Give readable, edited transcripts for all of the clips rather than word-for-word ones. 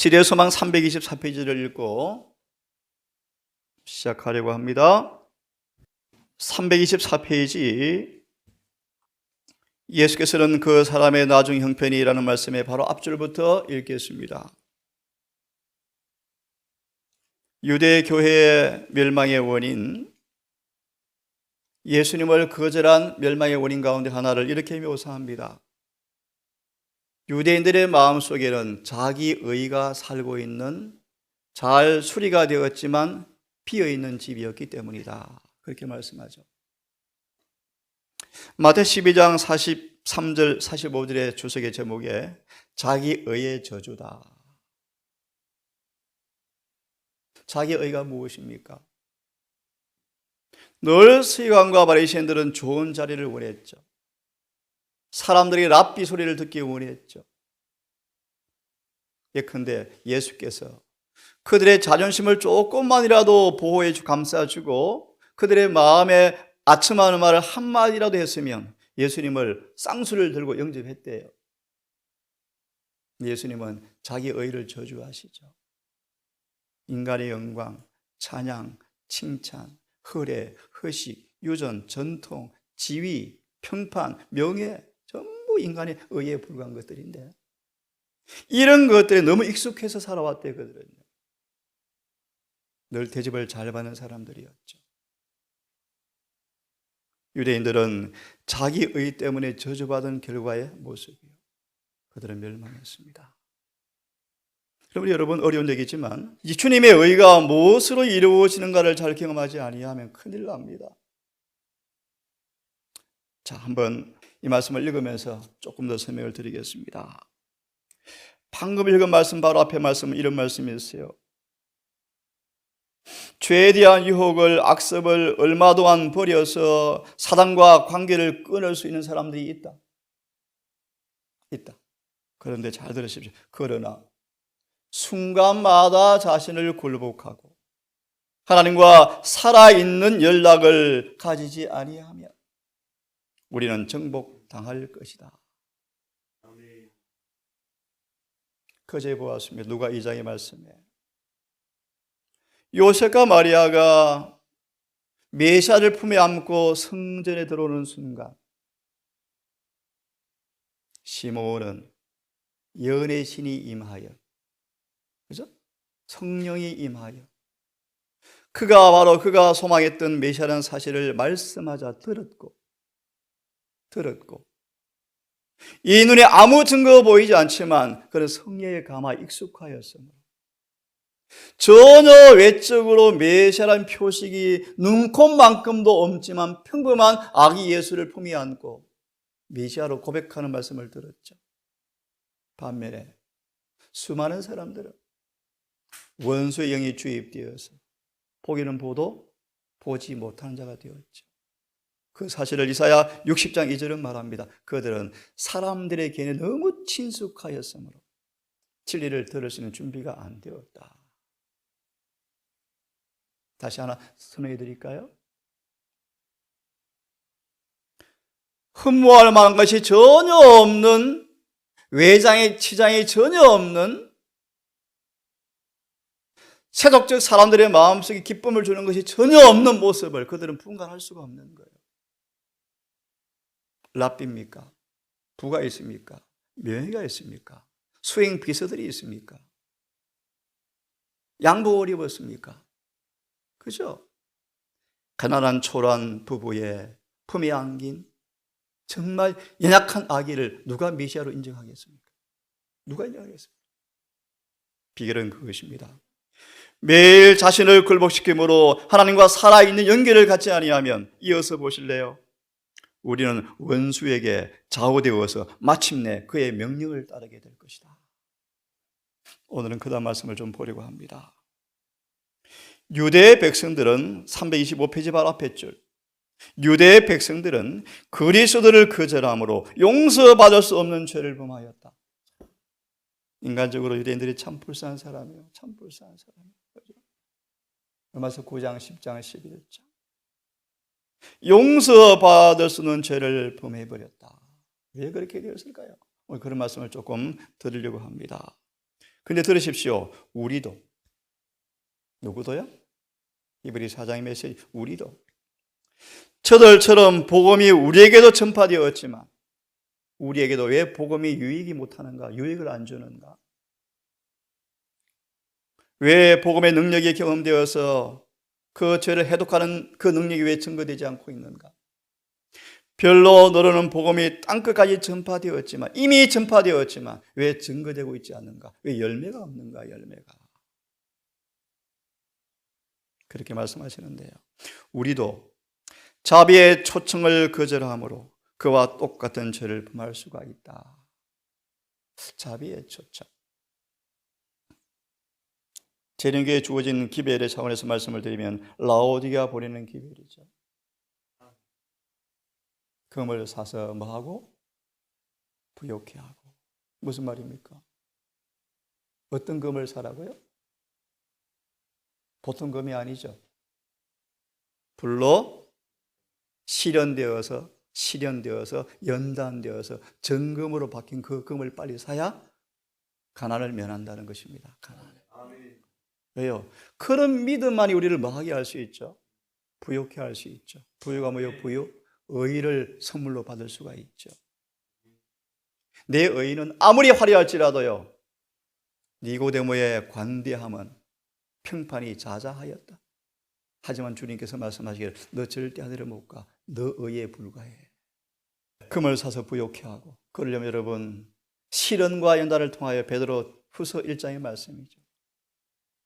시대의 소망 324페이지를 읽고 시작하려고 합니다. 324페이지, 예수께서는 그 사람의 나중 형편이라는 말씀에 바로 앞줄부터 읽겠습니다. 유대 교회의 멸망의 원인, 예수님을 거절한 멸망의 원인 가운데 하나를 이렇게 묘사합니다. 유대인들의 마음속에는 자기의가 살고 있는, 잘 수리가 되었지만 비어있는 집이었기 때문이다, 그렇게 말씀하죠. 마태 12장 43절 45절의 주석의 제목에 자기의의 저주다. 자기의가 무엇입니까? 늘 서기관과 바리새인들은 좋은 자리를 원했죠. 사람들이 랍비 소리를 듣기 원했죠. 예컨대 예수께서 그들의 자존심을 조금만이라도 보호해 감싸주고 그들의 마음에 아첨하는 말을 한마디라도 했으면 예수님을 쌍수를 들고 영접했대요. 예수님은 자기 의를 저주하시죠. 인간의 영광, 찬양, 칭찬, 허례, 허식, 유전, 전통, 지위, 평판, 명예, 전부 인간의 의에 불과한 것들인데 이런 것들에 너무 익숙해서 살아왔대요. 그들은요. 늘 대접을 잘 받는 사람들이었죠. 유대인들은 자기 의 때문에 저주받은 결과의 모습이요, 그들은 멸망했습니다. 그럼 여러분, 어려운 얘기지만 이 주님의 의가 무엇으로 이루어지는가를 잘 경험하지 아니하면 큰일 납니다. 자, 한번 이 말씀을 읽으면서 조금 더 설명을 드리겠습니다. 방금 읽은 말씀 바로 앞에 말씀은 이런 말씀이었어요. 죄에 대한 유혹을, 악습을 얼마 동안 버려서 사단과 관계를 끊을 수 있는 사람들이 있다. 그런데 잘 들으십시오. 그러나 순간마다 자신을 굴복하고 하나님과 살아있는 연락을 가지지 아니하면 우리는 정복당할 것이다. 그제 보았습니다. 누가 2장의 말씀에 요셉과 마리아가 메시아를 품에 안고 성전에 들어오는 순간 시므온은 예언의 신이 임하여, 그죠? 성령이 임하여 그가 소망했던 메시아라는 사실을 말씀하자 들었고 이 눈에 아무 증거 보이지 않지만 그는 성령에 감화 익숙하였으므로 전혀 외적으로 메시아라는 표식이 눈꼽만큼도 없지만 평범한 아기 예수를 품에 안고 메시아로 고백하는 말씀을 들었죠. 반면에 수많은 사람들은 원수의 영이 주입되어서 보기는 보도 보지 못하는 자가 되었죠. 그 사실을 이사야 60장 2절은 말합니다. 그들은 사람들에게 너무 친숙하였으므로 진리를 들을 수 있는 준비가 안 되었다. 다시 하나 설명해 드릴까요? 흠모할 만한 것이 전혀 없는, 외장의 치장이 전혀 없는 세속적 사람들의 마음속에 기쁨을 주는 것이 전혀 없는 모습을 그들은 분간할 수가 없는 거예요. 랍비입니까? 부가 있습니까? 명예가 있습니까? 수행 비서들이 있습니까? 양복을 입었습니까? 그죠? 가난한 초라한 부부의 품에 안긴 정말 연약한 아기를 누가 메시아로 인정하겠습니까? 누가 인정하겠습니까? 비결은 그것입니다. 매일 자신을 굴복시킴으로 하나님과 살아있는 연결을 갖지 아니하면, 이어서 보실래요? 우리는 원수에게 좌우되어서 마침내 그의 명령을 따르게 될 것이다. 오늘은 그 다음 말씀을 좀 보려고 합니다. 유대의 백성들은 325페이지 바로 앞에 줄, 유대의 백성들은 그리스도를 거절함으로 용서받을 수 없는 죄를 범하였다. 인간적으로 유대인들이 참 불쌍한 사람이에요. 참 불쌍한 사람이에요. 로마서 9장 10장 11장 용서받을 수 없는 죄를 범해버렸다. 왜 그렇게 되었을까요? 오늘 그런 말씀을 조금 드리려고 합니다. 근데 들으십시오. 우리도. 누구도요? 히브리 4장의 메시지. 우리도. 저들처럼 복음이 우리에게도 전파되었지만 우리에게도 왜 복음이 유익이 못하는가? 유익을 안 주는가? 왜 복음의 능력이 경험되어서 그 죄를 해독하는 그 능력이 왜 증거되지 않고 있는가? 별로 너르는 복음이 땅끝까지 전파되었지만 이미 전파되었지만 왜 증거되고 있지 않는가? 왜 열매가 없는가? 열매가. 그렇게 말씀하시는데요. 우리도 자비의 초청을 거절함으로 그와 똑같은 죄를 범할 수가 있다. 자비의 초청. 재림교회에 주어진 기별의 차원에서 말씀을 드리면 라오디게아 보내는 기별이죠. 금을 사서 뭐하고? 부욕해 하고. 무슨 말입니까? 어떤 금을 사라고요? 보통 금이 아니죠. 불로 실현되어서 연단되어서 정금으로 바뀐 그 금을 빨리 사야 가난을 면한다는 것입니다. 가난. 왜요? 그런 믿음만이 우리를 뭐하게 할 수 있죠? 부욕해 할 수 있죠. 부유가 뭐요? 부유? 의를 선물로 받을 수가 있죠. 내 의는 아무리 화려할지라도요, 니고데모의 관대함은 평판이 자자하였다. 하지만 주님께서 말씀하시기를 너 절대 하늘에 못 가. 너 의에 불과해. 금을 사서 부욕해 하고. 그러려면 여러분 실현과 연단을 통하여 베드로 후서 1장의 말씀이죠.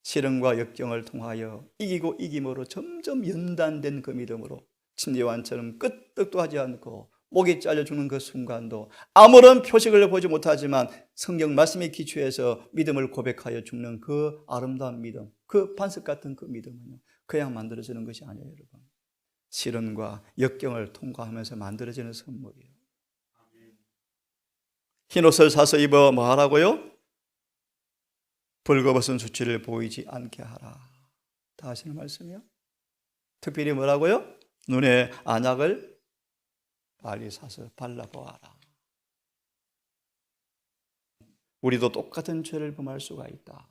실현과 역경을 통하여 이기고 이김으로 점점 연단된 그 믿음으로 침례요한처럼 끄떡도 하지 않고 목이 잘려 죽는 그 순간도 아무런 표식을 보지 못하지만 성경 말씀에 기초해서 믿음을 고백하여 죽는 그 아름다운 믿음, 그 반석 같은 그 믿음은요, 그냥 만들어지는 것이 아니에요, 여러분. 실현과 역경을 통과하면서 만들어지는 선물이에요. 흰옷을 사서 입어 뭐 하라고요? 벌거벗은 수치를 보이지 않게 하라. 다 하시는 말씀이요. 특별히 뭐라고요? 눈에 안약을 빨리 사서 발라보아라. 우리도 똑같은 죄를 범할 수가 있다.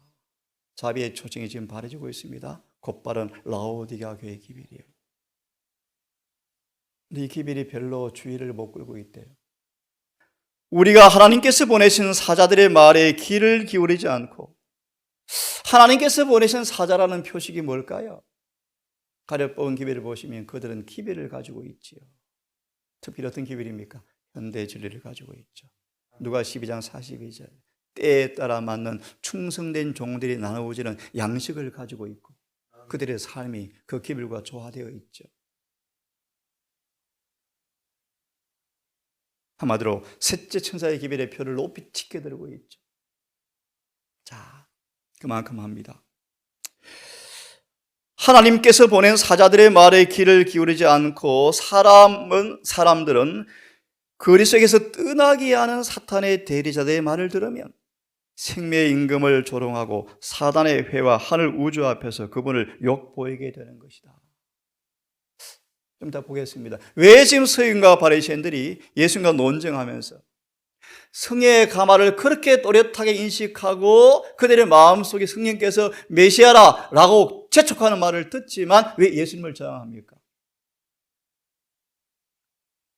자비의 초청이 지금 바라지고 있습니다. 곧바른 라오디게아 교회 기별이에요. 근데 이 기별이 별로 주의를 못 끌고 있대요. 우리가 하나님께서 보내신 사자들의 말에 귀를 기울이지 않고 하나님께서 보내신 사자라는 표식이 뭘까요? 가려본 기별을 보시면 그들은 기별을 가지고 있지요. 특별히 어떤 기별입니까? 현대 진리를 가지고 있죠. 누가 12장 42절 때에 따라 맞는 충성된 종들이 나누어지는 양식을 가지고 있고 그들의 삶이 그 기별과 조화되어 있죠. 한마디로 셋째 천사의 기별의 표를 높이 짙게 들고 있죠. 자, 그만큼 합니다. 하나님께서 보낸 사자들의 말에 귀를 기울이지 않고 사람들은 그리스도에게서 떠나게 하는 사탄의 대리자들의 말을 들으면 생명의 임금을 조롱하고 사단의 회와 하늘 우주 앞에서 그분을 욕보이게 되는 것이다. 좀 이따 보겠습니다. 왜 지금 서기관과 바리새인들이 예수님과 논쟁하면서 성의 가마를 그렇게 또렷하게 인식하고 그들의 마음속에 성령께서 메시아라 라고 재촉하는 말을 듣지만 왜 예수님을 저항합니까?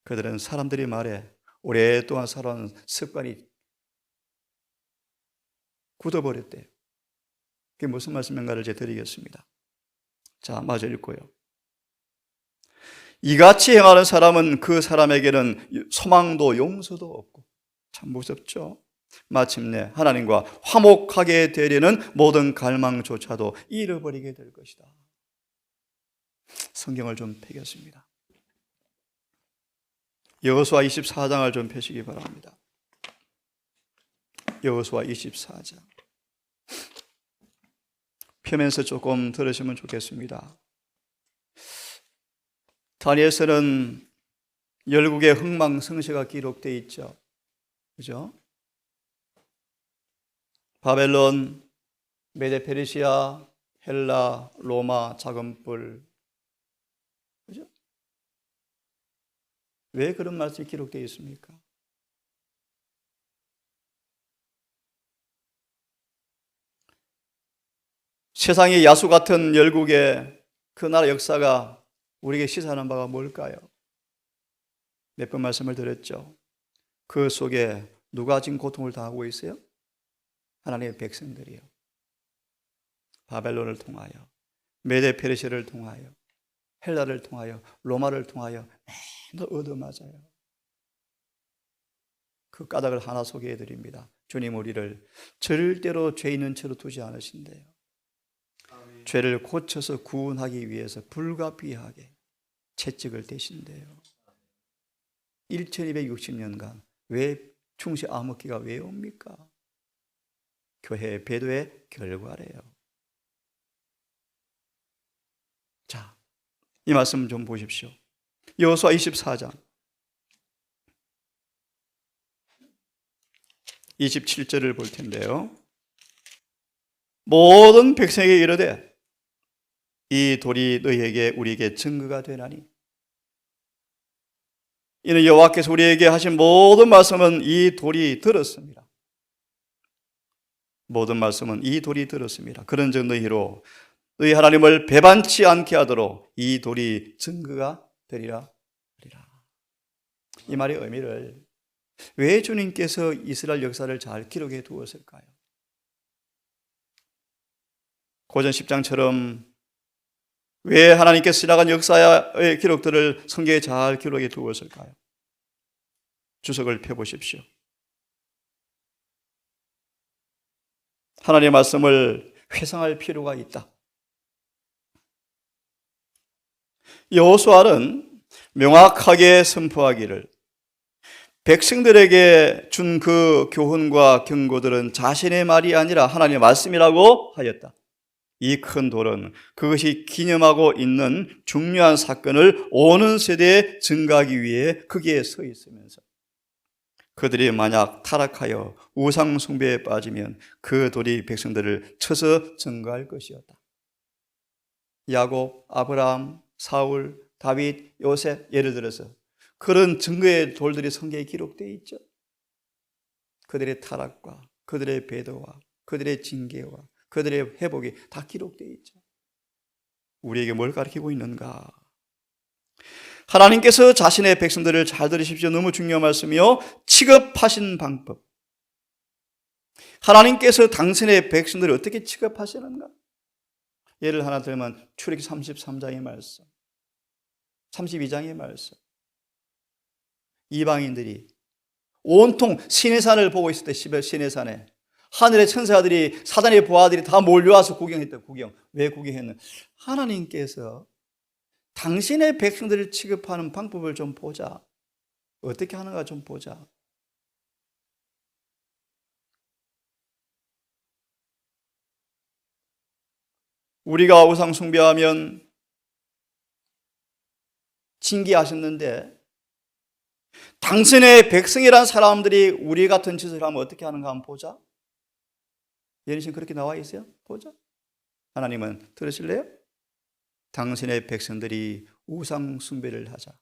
그들은 사람들이 말에 오랫동안 살아온 습관이 굳어버렸대요. 그게 무슨 말씀인가를 제가 드리겠습니다. 자, 마저 읽고요. 이같이 행하는 사람은 그 사람에게는 소망도 용서도 없고 참 무섭죠. 마침내 하나님과 화목하게 되려는 모든 갈망조차도 잃어버리게 될 것이다. 성경을 좀 펴겠습니다. 여호수아 24장을 좀 펴시기 바랍니다. 여호수아 24장 펴면서 조금 들으시면 좋겠습니다. 다니엘서는 열국의 흥망성쇠가 기록되어 있죠. 그죠? 바벨론, 메데페르시아, 헬라, 로마, 작은 뿔. 그죠? 왜 그런 말씀이 기록되어 있습니까? 세상의 야수 같은 열국의 그 나라 역사가 우리에게 시사하는 바가 뭘까요? 몇 번 말씀을 드렸죠. 그 속에 누가 지금 고통을 당하고 있어요? 하나님의 백성들이요. 바벨론을 통하여, 메데 페르시아를 통하여, 헬라를 통하여, 로마를 통하여 맨날 얻어맞아요. 그 까닭을 하나 소개해 드립니다. 주님 우리를 절대로 죄 있는 채로 두지 않으신대요. 아멘. 죄를 고쳐서 구원하기 위해서 불가피하게 채찍을 대신대요. 1260년간 왜 충시 암흑기가 왜 옵니까? 교회의 배도의 결과래요. 자, 이 말씀 좀 보십시오. 여호수아 24장 27절을 볼 텐데요. 모든 백성에게 이르되 이 돌이 너희에게 우리에게 증거가 되나니 이는 여호와께서 우리에게 하신 모든 말씀은 이 돌이 들었습니다. 모든 말씀은 이 돌이 들었습니다. 그런즉 너희로 너희 하나님을 배반치 않게 하도록 이 돌이 증거가 되리라. 이 말의 의미를 왜 주님께서 이스라엘 역사를 잘 기록해 두었을까요? 고전 10장처럼 왜 하나님께서 지나간 역사의 기록들을 성경에 잘 기록해 두었을까요? 주석을 펴보십시오. 하나님의 말씀을 회상할 필요가 있다. 여호수아는 명확하게 선포하기를 백성들에게 준 그 교훈과 경고들은 자신의 말이 아니라 하나님의 말씀이라고 하였다. 이 큰 돌은 그것이 기념하고 있는 중요한 사건을 오는 세대에 증가하기 위해 거기에 서 있으면서 그들이 만약 타락하여 우상 숭배에 빠지면 그 돌이 백성들을 쳐서 증거할 것이었다. 야곱, 아브라함, 사울, 다윗, 요셉 예를 들어서 그런 증거의 돌들이 성경에 기록되어 있죠. 그들의 타락과 그들의 배도와 그들의 징계와 그들의 회복이 다 기록되어 있죠. 우리에게 뭘 가르치고 있는가? 하나님께서 자신의 백성들을 잘 들으십시오. 너무 중요한 말씀이요. 취급하신 방법. 하나님께서 당신의 백성들을 어떻게 취급하시는가? 예를 하나 들면 출애굽기 33장의 말씀, 32장의 말씀. 이방인들이 온통 시내산을 보고 있을 때 시내산에 하늘의 천사들이 사단의 부하들이 다 몰려와서 구경했다. 구경. 왜 구경했는? 하나님께서 당신의 백성들을 취급하는 방법을 좀 보자. 어떻게 하는가 좀 보자. 우리가 우상 숭배하면 징계하셨는데 당신의 백성이란 사람들이 우리 같은 짓을 하면 어떻게 하는가 한번 보자. 예리신 그렇게 나와 있어요? 보자. 하나님은 들으실래요? 당신의 백성들이 우상 숭배를 하자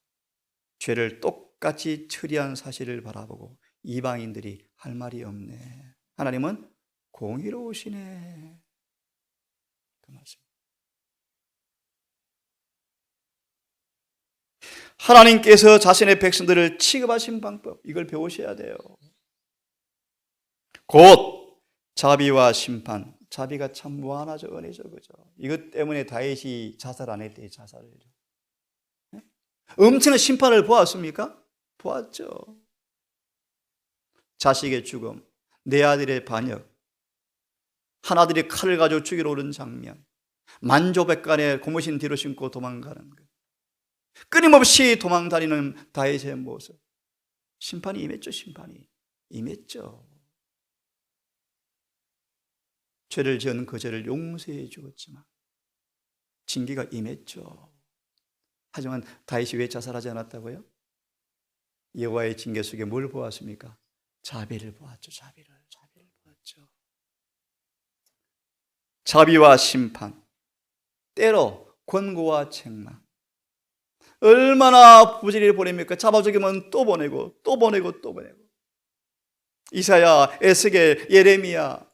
죄를 똑같이 처리한 사실을 바라보고 이방인들이 할 말이 없네. 하나님은 공의로우시네. 그 말씀. 하나님께서 자신의 백성들을 취급하신 방법, 이걸 배우셔야 돼요. 곧 자비와 심판. 자비가 참 무한하죠, 은혜죠, 그죠? 이것 때문에 다윗이 자살 안 했대요, 자살을. 엄청난 심판을 보았습니까? 보았죠. 자식의 죽음, 내 아들의 반역, 하나들이 칼을 가지고 죽이러 오는 장면, 만조백간에 고무신 뒤로 신고 도망가는 것, 끊임없이 도망다니는 다윗의 모습. 심판이 임했죠, 심판이 임했죠. 죄를 지은 그 죄를 용서해 주었지만 징계가 임했죠. 하지만 다윗이 왜 자살하지 않았다고요? 여호와의 징계 속에 뭘 보았습니까? 자비를 보았죠. 자비를 보았죠. 자비와 심판, 때로 권고와 책망. 얼마나 부지런히 보냅니까? 잡아 죽이면 또 보내고 또 보내고 또 보내고. 이사야, 에스겔, 예레미야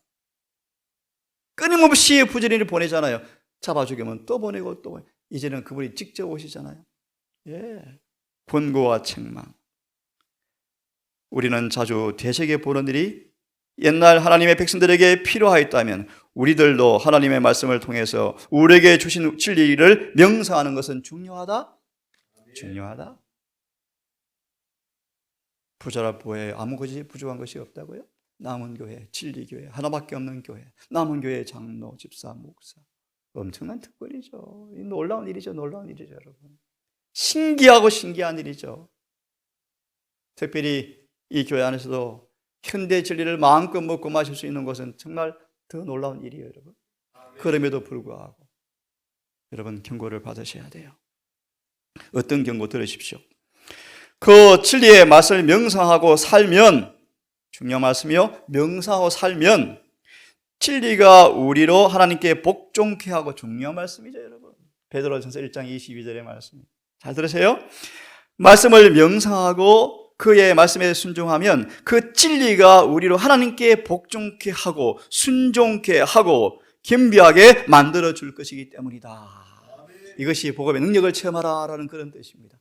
끊임없이 부지런히 보내잖아요. 잡아 죽이면 또 보내고 또 보내고. 이제는 그분이 직접 오시잖아요. 예, 권고와 책망. 우리는 자주 되새겨 보는 일이 옛날 하나님의 백성들에게 필요하였다면 우리들도 하나님의 말씀을 통해서 우리에게 주신 진리를 명상하는 것은 중요하다? 중요하다. 부자라 보에 아무것이 부족한 것이 없다고요? 남은 교회, 진리교회, 하나밖에 없는 교회, 남은 교회 장로, 집사, 목사. 엄청난 특권이죠. 놀라운 일이죠. 놀라운 일이죠, 여러분. 신기하고 신기한 일이죠. 특별히 이 교회 안에서도 현대 진리를 마음껏 먹고 마실 수 있는 것은 정말 더 놀라운 일이에요, 여러분. 그럼에도 불구하고 여러분 경고를 받으셔야 돼요. 어떤 경고 들으십시오. 그 진리의 맛을 명상하고 살면, 중요한 말씀이요, 명상하고 살면 진리가 우리로 하나님께 복종케 하고, 중요한 말씀이죠, 여러분. 베드로전서 1장 22절의 말씀. 잘 들으세요. 말씀을 명상하고 그의 말씀에 순종하면 그 진리가 우리로 하나님께 복종케 하고 순종케 하고 겸비하게 만들어 줄 것이기 때문이다. 이것이 복음의 능력을 체험하라라는 그런 뜻입니다.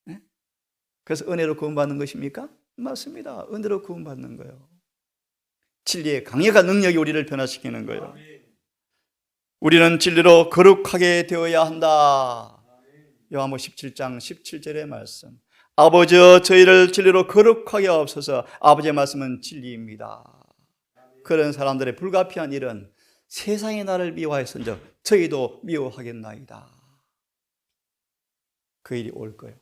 네? 그래서 은혜로 구원받는 것입니까? 맞습니다. 은혜로 구원받는 거예요. 진리의 강력한 능력이 우리를 변화시키는 거예요. 우리는 진리로 거룩하게 되어야 한다. 요한복음 17장 17절의 말씀. 아버지여 저희를 진리로 거룩하게 하옵소서. 아버지의 말씀은 진리입니다. 그런 사람들의 불가피한 일은 세상이 나를 미워하였은즉 저희도 미워하겠나이다. 그 일이 올 거예요.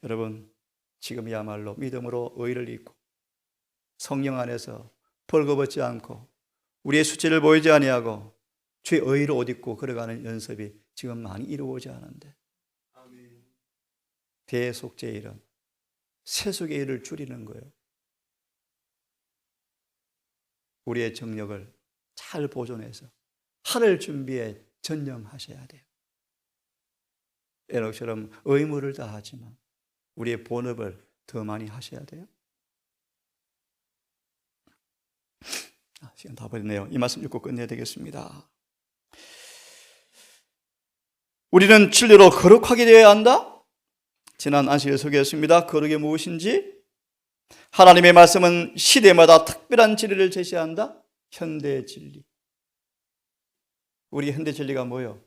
여러분, 지금이야말로 믿음으로 의를 입고 성령 안에서 벌거벗지 않고 우리의 수치를 보이지 아니하고 주의 의를 옷 입고 걸어가는 연습이 지금 많이 이루어지지 않은데, 대속죄의 일은 세속의 일을 줄이는 거예요. 우리의 정력을 잘 보존해서 하늘 준비에 전념하셔야 돼요. 에녹처럼 의무를 다하지만 우리의 본업을 더 많이 하셔야 돼요. 시간 다 버렸네요. 이 말씀 읽고 끝내야 되겠습니다. 우리는 진리로 거룩하게 되어야 한다. 지난 안식일에 소개했습니다. 거룩이 무엇인지. 하나님의 말씀은 시대마다 특별한 진리를 제시한다. 현대 진리. 우리 현대 진리가 뭐예요?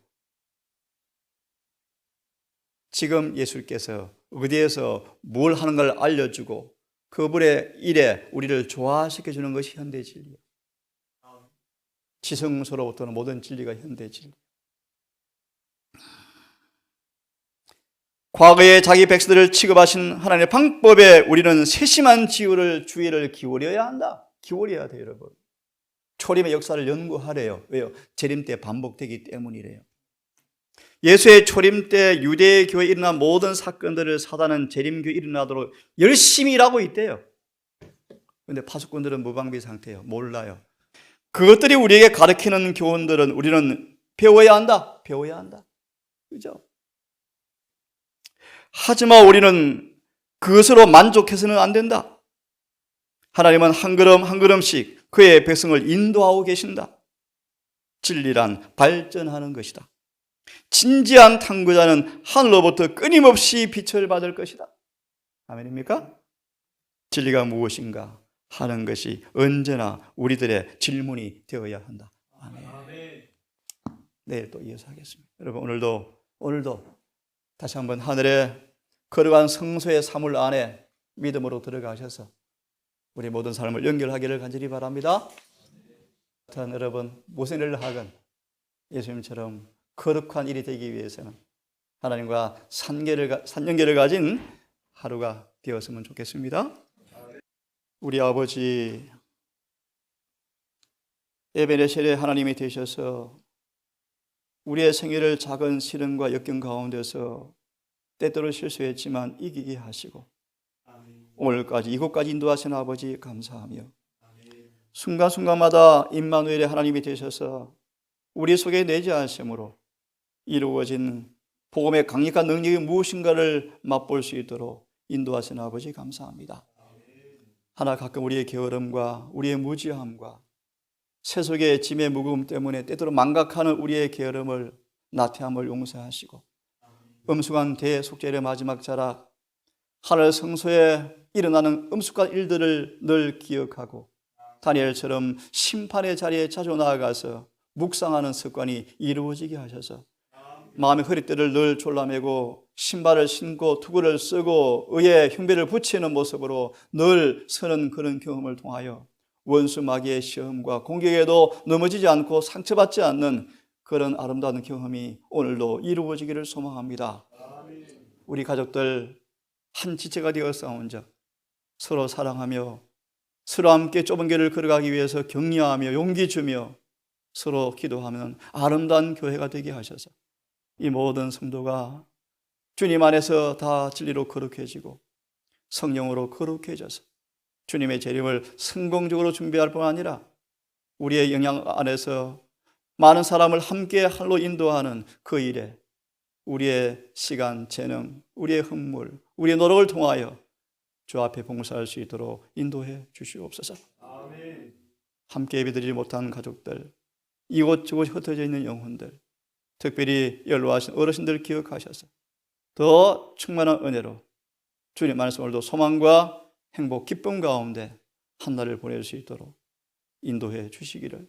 지금 예수께서 어디에서 뭘 하는 걸 알려주고 그분의 일에 우리를 조화시켜주는 것이 현대 진리예요. 지성소로부터는 모든 진리가 현대 진리. 과거에 자기 백성들을 취급하신 하나님의 방법에 우리는 세심한 주의를 기울여야 한다. 기울여야 돼요, 여러분. 초림의 역사를 연구하래요. 왜요? 재림 때 반복되기 때문이래요. 예수의 초림 때 유대 교회에 일어난 모든 사건들을 사단은 재림교회에 일어나도록 열심히 일하고 있대요. 그런데 파수꾼들은 무방비 상태예요. 몰라요. 그것들이 우리에게 가르치는 교훈들은 우리는 배워야 한다. 배워야 한다. 그죠? 하지만 우리는 그것으로 만족해서는 안 된다. 하나님은 한 걸음 한 걸음씩 그의 백성을 인도하고 계신다. 진리란 발전하는 것이다. 진지한 탐구자는 하늘로부터 끊임없이 빛을 받을 것이다. 아멘입니까? 진리가 무엇인가 하는 것이 언제나 우리들의 질문이 되어야 한다. 아멘. 내일 또 이어서 하겠습니다. 여러분, 오늘도 다시 한번 하늘의 거룩한 성소의 사물 안에 믿음으로 들어가셔서 우리 모든 삶을 연결하기를 간절히 바랍니다. 여러분, 무슨 일을 하건 예수님처럼 거룩한 일이 되기 위해서는 하나님과 산연계를 가진 하루가 되었으면 좋겠습니다. 우리 아버지 에베네셀의 하나님이 되셔서 우리의 생애를 작은 시련과 역경 가운데서 때때로 실수했지만 이기게 하시고 오늘까지 이곳까지 인도하신 아버지 감사하며 순간순간마다 임마누엘의 하나님이 되셔서 우리 속에 내재하심으로 이루어진 복음의 강력한 능력이 무엇인가를 맛볼 수 있도록 인도하신 아버지 감사합니다. 하나 가끔 우리의 게으름과 우리의 무지함과 세속의 짐의 무거움 때문에 때때로 망각하는 우리의 게으름을, 나태함을 용서하시고 엄숙한 대속죄의 마지막 자락, 하늘 성소에 일어나는 엄숙한 일들을 늘 기억하고 다니엘처럼 심판의 자리에 자주 나아가서 묵상하는 습관이 이루어지게 하셔서 마음의 허리띠를 늘 졸라매고 신발을 신고 투구를 쓰고 의에 흉배를 붙이는 모습으로 늘 서는 그런 경험을 통하여 원수 마귀의 시험과 공격에도 넘어지지 않고 상처받지 않는 그런 아름다운 경험이 오늘도 이루어지기를 소망합니다. 우리 가족들 한 지체가 되어 싸운 적, 서로 사랑하며 서로 함께 좁은 길을 걸어가기 위해서 격려하며 용기 주며 서로 기도하면 아름다운 교회가 되게 하셔서 이 모든 성도가 주님 안에서 다 진리로 거룩해지고 성령으로 거룩해져서 주님의 재림을 성공적으로 준비할 뿐 아니라 우리의 영향 안에서 많은 사람을 함께 할로 인도하는 그 일에 우리의 시간, 재능, 우리의 흥물, 우리의 노력을 통하여 주 앞에 봉사할 수 있도록 인도해 주시옵소서. 아멘. 함께 예배드리지 못한 가족들, 이곳저곳 흩어져 있는 영혼들, 특별히 연로하신 어르신들 기억하셔서 더 충만한 은혜로 주님 안에서 오늘도 소망과 행복, 기쁨 가운데 한 날을 보낼 수 있도록 인도해 주시기를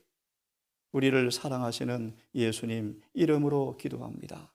우리를 사랑하시는 예수님 이름으로 기도합니다.